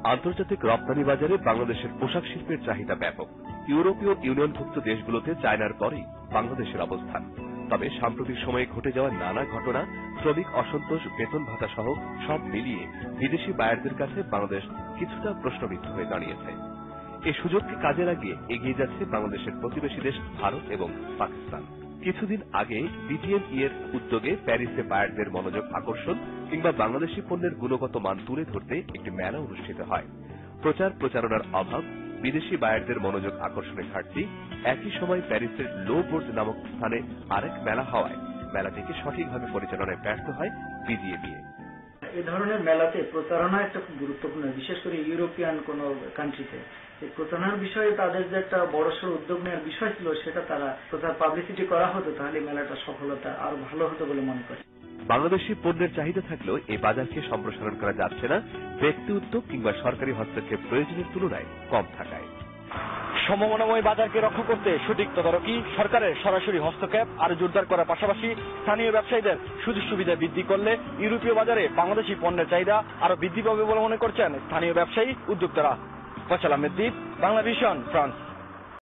আন্তর্জাতিক রপ্তানি বাজারে বাংলাদেশের পোশাক শিল্পের চাহিদা ব্যাপক। ইউরোপীয় ইউনিয়নভুক্ত দেশগুলোতে চায়নার পরেই বাংলাদেশের অবস্থান। তবে সাম্প্রতিক সময়ে ঘটে যাওয়া নানা ঘটনা, শ্রমিক অসন্তোষ, বেতন ভাতা সহ সব মিলিয়ে বিদেশি বায়ারদের কাছে বাংলাদেশ কিছুটা প্রশ্নবিদ্ধ হয়ে দাঁড়িয়েছে। এই সুযোগকে কাজে লাগিয়ে এগিয়ে যাচ্ছে বাংলাদেশের প্রতিবেশী দেশ ভারত এবং পাকিস্তান। কিছুদিন আগে বিজিএমইএ এর উদ্যোগে প্যারিসে বায়ারদের মনোযোগ আকর্ষণ কিংবা বাংলাদেশি পণ্যের গুণগত মান তুলে ধরতে একটি মেলা অনুষ্ঠিত হয়। প্রচার প্রচারণার অভাব, বিদেশি বায়ারদের মনোযোগ আকর্ষণে ঘাটতি, একই সময় প্যারিসের লো বোর্জ নামক স্থানে আরেক মেলা হওয়ায় মেলাটিকে সঠিকভাবে পরিচালনায় ব্যর্থ হয় বিজিএমইএ। এই ধরনের মেলাতে প্রচারণা একটা খুব গুরুত্বপূর্ণ, বিশেষ করে ইউরোপিয়ান কোন কান্ট্রিতে এই প্রচারণার বিষয়ে তাদের যে একটা বড়সড় উদ্যোগ নেওয়ার বিষয় ছিল, সেটা তারা প্রচার পাবলিসিটি করা হতো, তাহলে মেলাটা সফলতা আরো ভালো হতো বলে মনে করি। বাংলাদেশি পণ্যের চাহিদা থাকলেও এই বাজারকে সম্প্রসারণ করা যাচ্ছে না ব্যক্তি উদ্যোগ কিংবা সরকারি হস্তক্ষেপ প্রয়োজনের তুলনায় কম থাকায়। সমমনাময় বাজারকে রক্ষা করতে সঠিক তদারকি, সরকারের সরাসরি হস্তক্ষেপ আর জোরদার করার পাশাপাশি স্থানীয় ব্যবসায়ীদের সুযোগ সুবিধা বৃদ্ধি করলে ইউরোপীয় বাজারে বাংলাদেশি পণ্যের চাহিদা আরো বৃদ্ধি পাবে বলে মনে করছেন স্থানীয় ব্যবসায়ী উদ্যোক্তারা। ফয়সাল আহমেদ দ্বীপ, বাংলা ভিশন, ফ্রান্স।